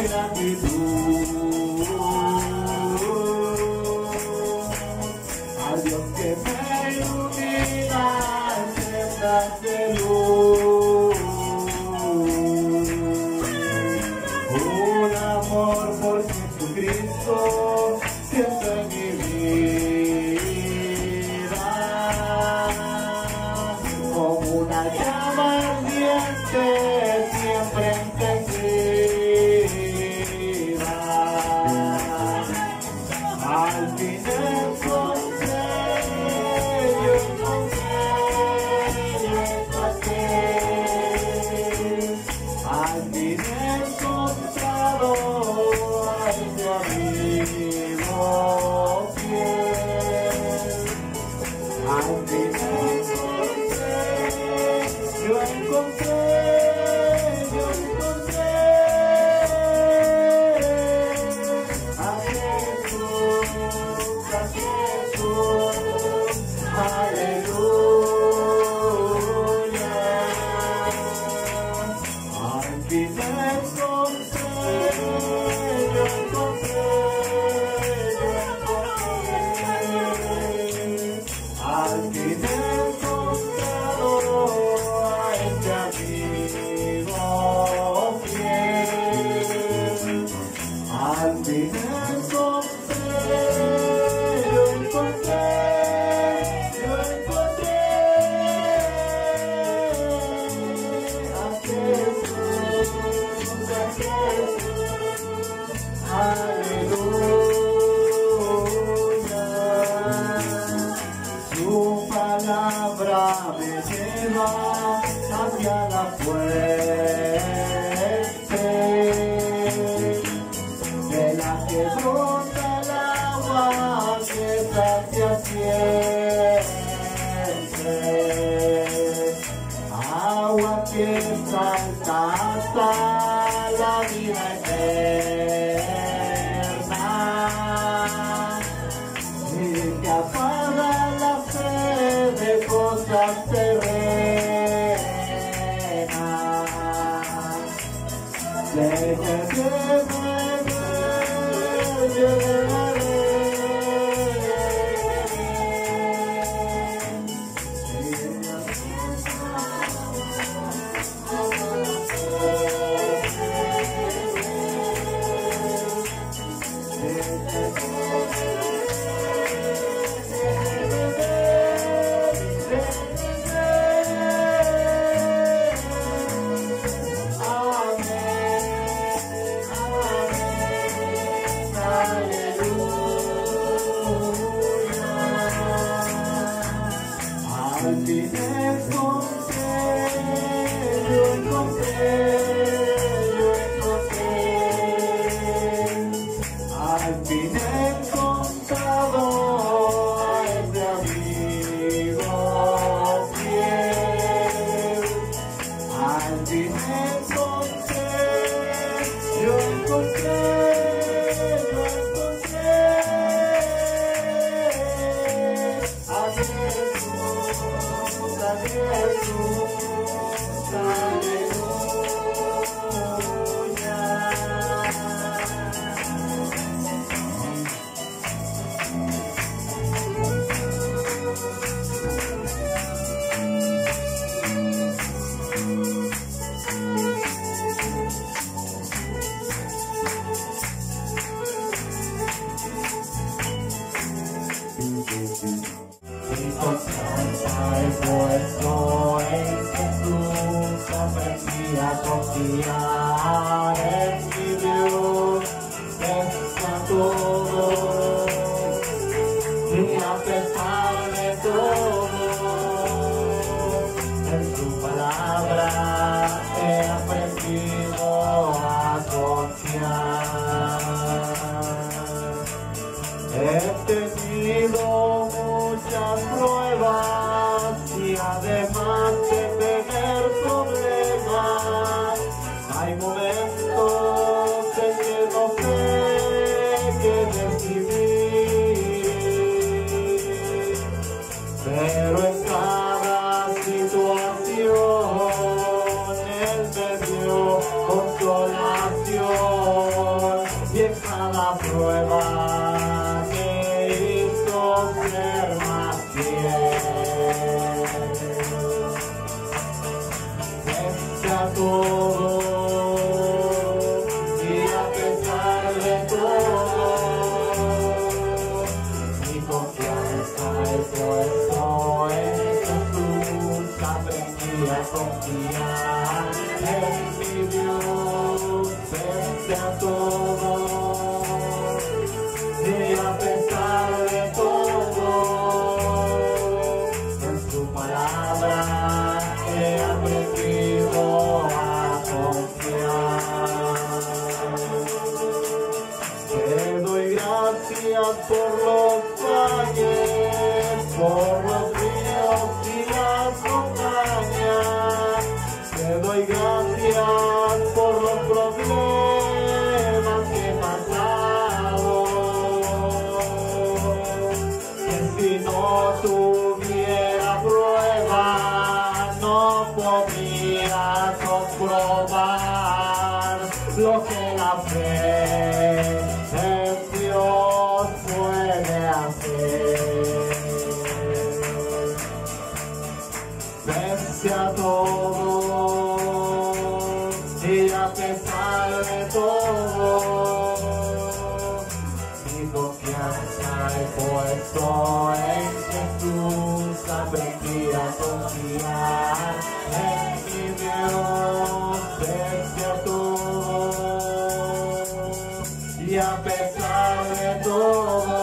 gratitud al Dios que me ilumina en sendas de luz. Un amor por Jesucristo siempre en mi vida, como una llama ardiente siempre encendida. Al fin encontré, yo encontré. Al fin he encontrado a este amigo fiel. Al fin encontré, yo encontré a Jesús, aleluya. Al fin encontré, yo encontré. Al fin he encontrado a este amigo fiel. Al fin encontré, yo encontré a Jesús, aleluya. Su palabra me lleva hacia la fuente, de la que brota el agua que sacia siempre. Agua que salta hasta la vida eterna, y que apaga la sed de cosas terrenas. Al fin encontré, yo encontré. Al fin he encontrado a este amigo fiel. Al fin encontré, yo encontré. A Jesús, aleluya. Mi confianza he puesto en Jesús, aprendí a confiar en mi Dios, está todo, y a pesar de todo, en su palabra he aprendido a confiar. He tenido muchas pruebas y además de tener problemas, hay momentos en que no sé qué decidir, pero en cada situación Él me dio consolación. la prueba que hizo ser más fiel. Pese a todo y a pesar de todo, mi confianza es puesto en Jesús. Aprendí a confiar en mi Dios. Pese a todo y a pesar de todo, en su palabra he aprendido a confiar. Te doy gracias por los valles, por los ríos y las montañas. Te doy gracias por los problemas que he pasado. Que si no tuviera pruebas, no podría comprobar lo que la fe en Dios puede hacer. Pese a todo y a pesar de todo, mi confianza he puesto en Jesús. Aprendí a confiar en mi Dios. Pese a todo y a pesar de todo,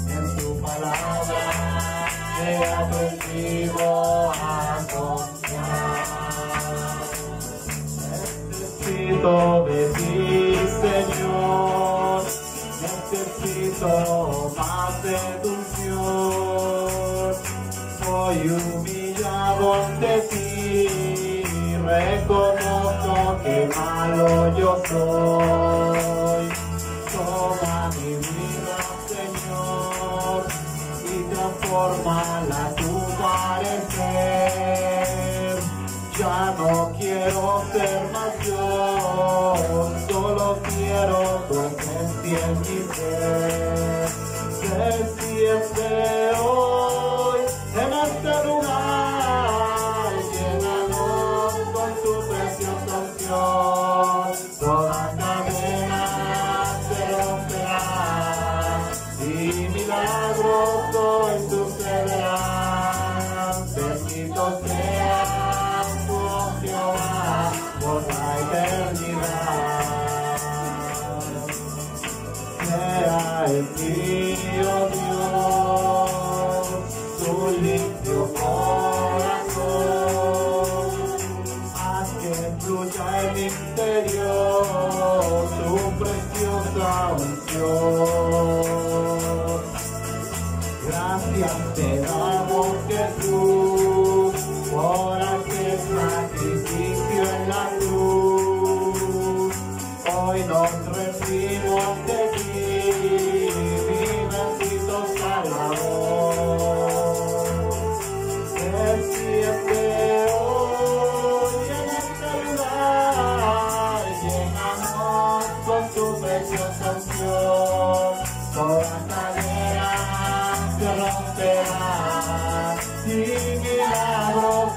en su palabra he aprendido a confiar. Necesito de ti, Señor, necesito más de tu unción. Soy humillado ante ti, reconozco que malo yo soy. Toma mi vida, Señor, y transfórmala a tu parecer. Ya no quiero ser más yo, solo quiero tu esencia en mi ser. Desciende hoy en este lugar, llénanos con tu preciosa unción. Toda cadena se romperá y milagros hoy sucederán. Bendito sea Jehová por la eternidad. Sea en ti, oh Dios, tu limpio corazón. Haz que fluya en mi interior tu preciosa unción. Gracias te damos, Jesús, por aquel sacrificio en la cruz. Hoy nos rendimos de ti, mi bendito Salvador. Desciende hoy en este lugar, llénanos con tu preciosa unción. Toda cadena se romperá y milagros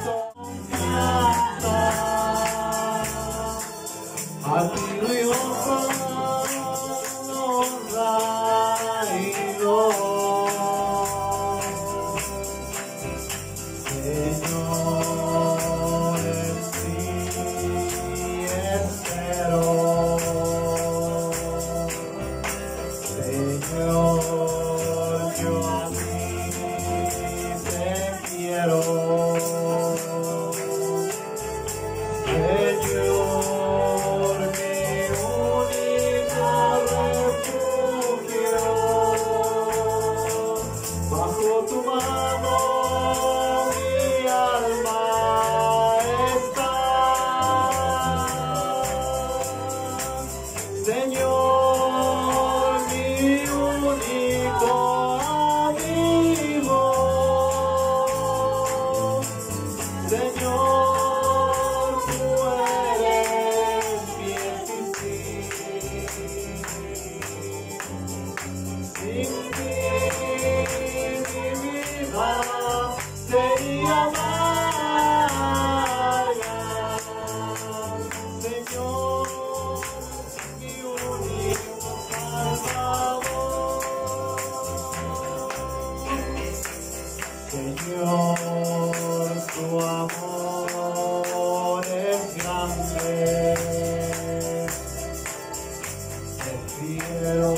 Prefiero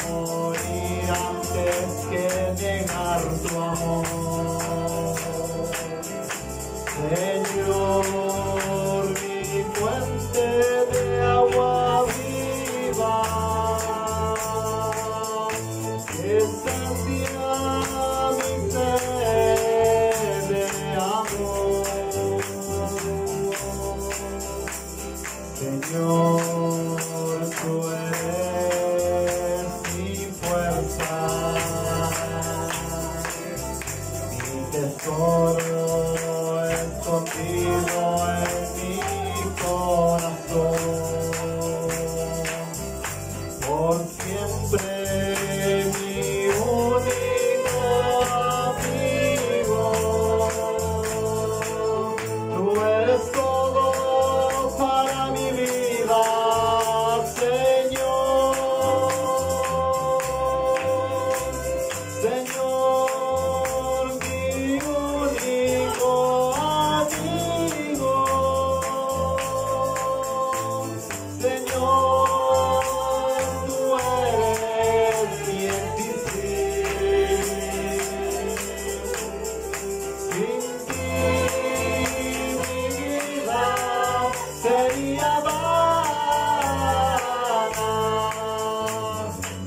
morir antes que negar tu amor. Señor, mi fuente de agua viva, que sacia mi sed de amor. Señor, tú eres mi fuerza, mi tesoro escondido en mi corazón, por siempre mi único amigo. Tú eres todo para mi vida, Señor. Señor, mi único amigo. Señor, tú eres mi existir. Sin ti mi vida sería vana.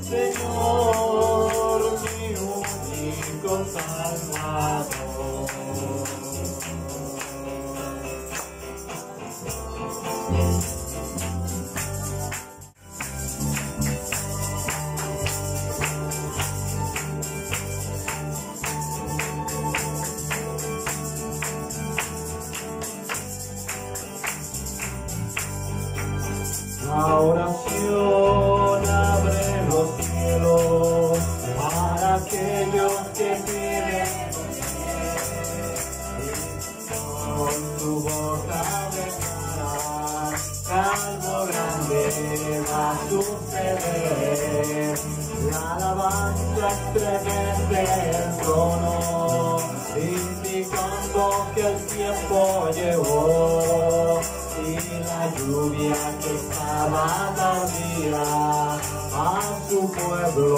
Señor, mi único Salvador. La oración abre los cielos para aquellos que piden, con tu boca declarar que algo grande va a suceder. La alabanza estremece el trono, indicando que el tiempo llegó. Y la lluvia que estaba tardía a su pueblo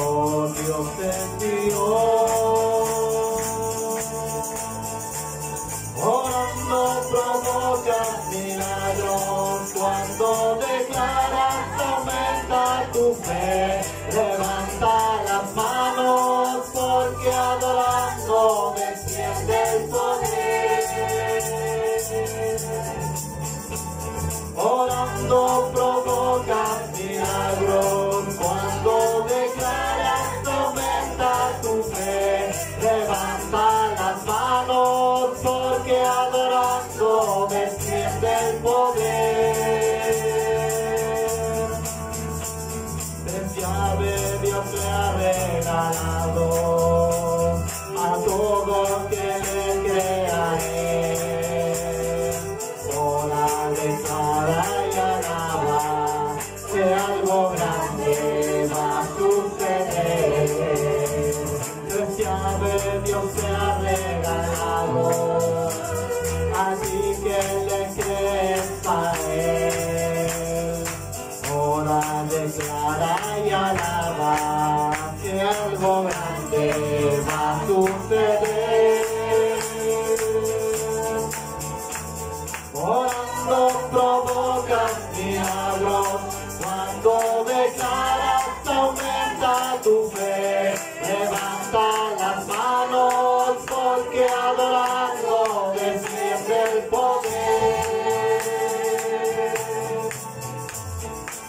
Dios envió. Orando provocas milagros, cuando declaras aumenta tu fe. Levanta las manos porque adorando desciende el poder. Orando provocas milagros, cuando declaras aumenta tu fe. Levanta las manos porque adorando desciende el poder. Tres llaves Dios le ha regalado a todo que le crea en él. Ora, declara y alaba que algo grande va a suceder. Tres llaves Dios te ha regalado, así que le crees a él. Ora, declara y alaba que algo grande va a suceder. Orando provocas milagros, cuando declaras aumenta tu fe. Levanta las manos porque adorando desciende el poder.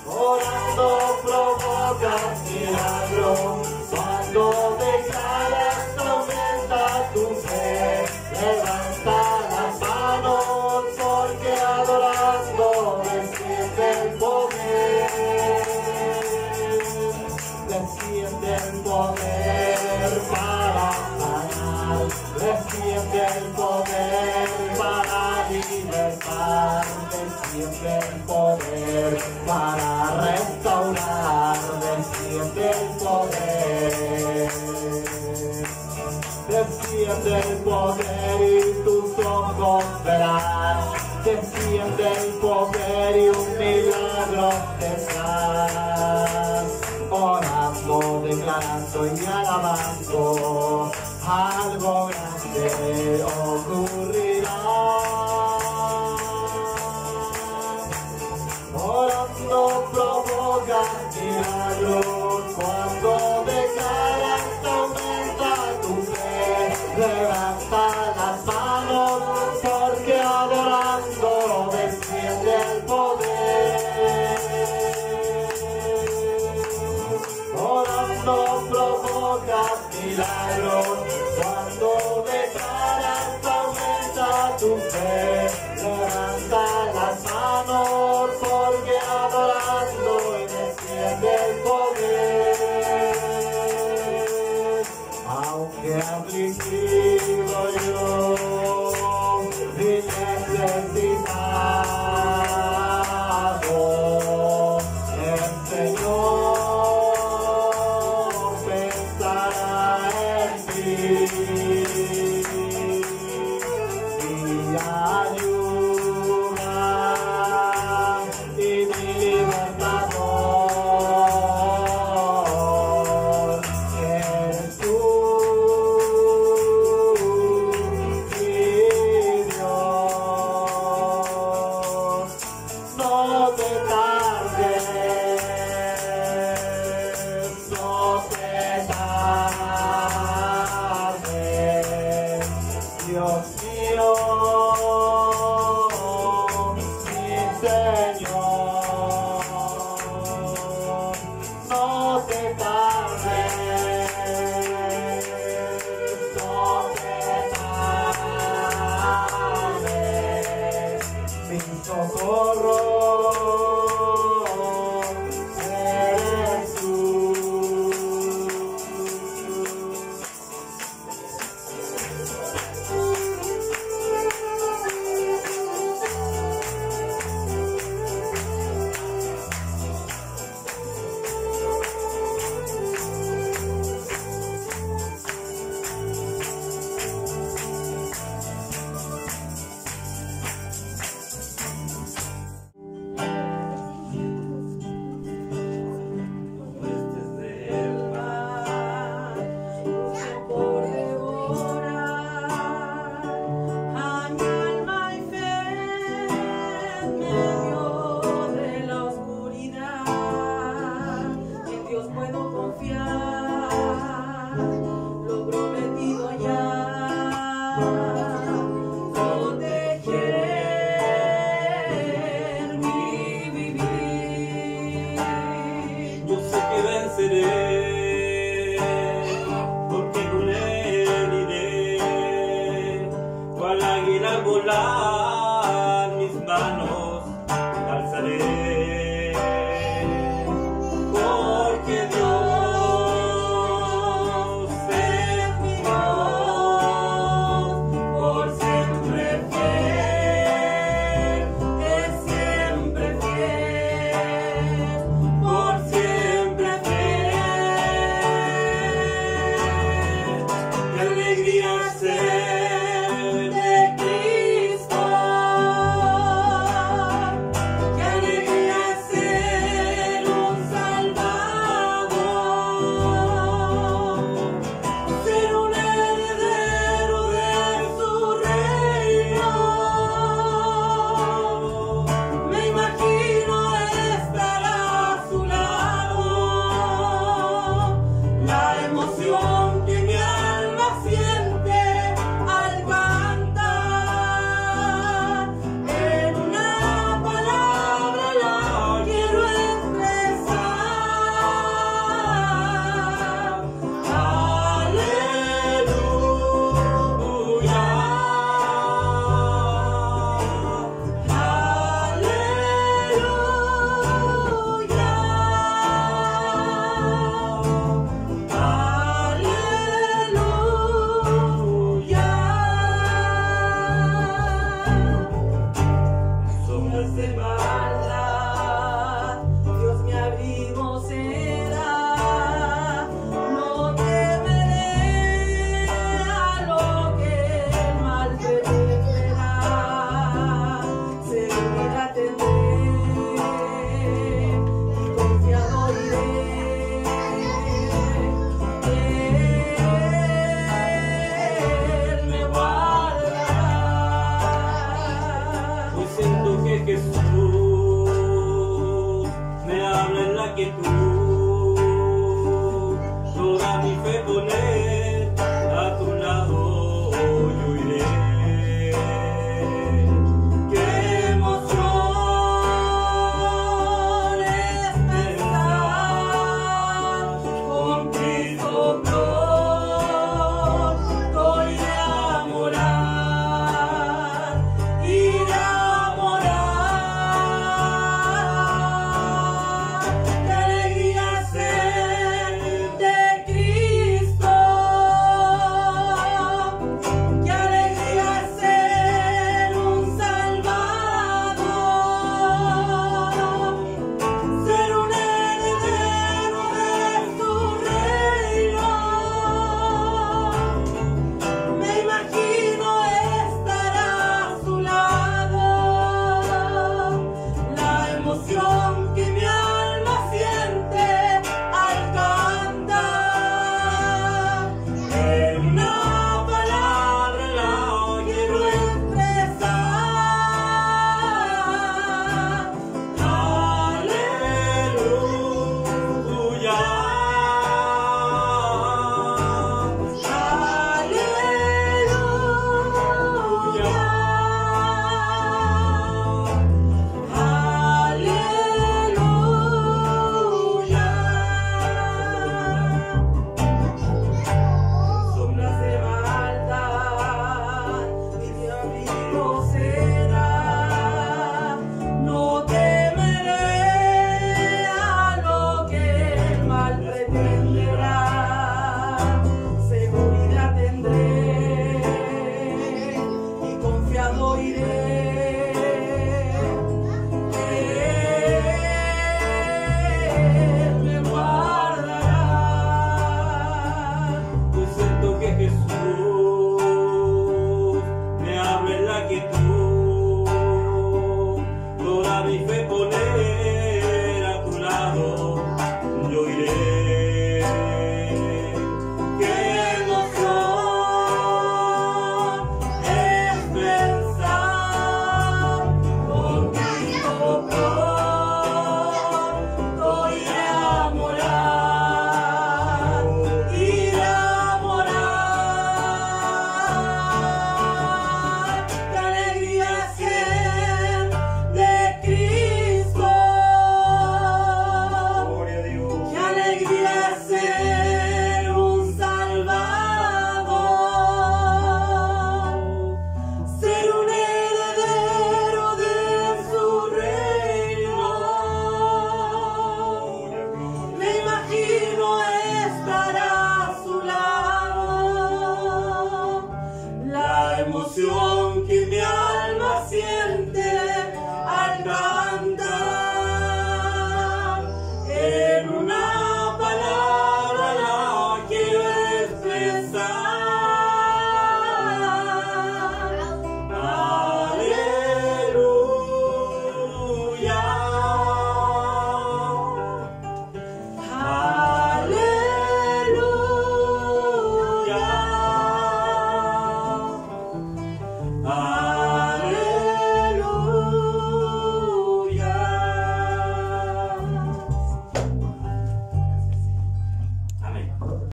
Orando provocas milagros, cuando declaras aumenta tu fe. Levanta las manos porque adorando desciende el poder. Desciende el poder para sanar, desciende el poder para libertar, desciende el poder para restaurar, desciende el poder. Desciende el poder y tus ojos verán, desciende el poder. mover y un milagro tendrás. Orando, declarando y alabando, algo grande ocurrirá. Orando provoca milagros, cuando declaras aumenta tu fe. Levanta las manos, porque adorando desciende el poder. Orando provocas milagros, cuando declaras aumenta tu fe. Levanta las manos, porque adorando desciende el poder. Aunque afligido yo y necesitado, el Señor pensará en ti y ayuda y mi libertador. Eres tú, mi Dios. No te tardes, no te tardes, Dios mío, mi Señor. No te tardes, no te tardes, mi socorro eres tú. Porque con él iré, cual águila al volar, mis manos alzaré. Porque Dios es mi Dios, por siempre fiel, es siempre fiel, por siempre fiel. Qué alegría ser de Cristo, qué alegría ser un Salvador, ser un heredero de su reino. Me imagino estar a su lado, la emoción que mi alma siente al cantar. En una palabra la quiero expresar. Aleluya, aleluya, aleluya. Somos hermanos.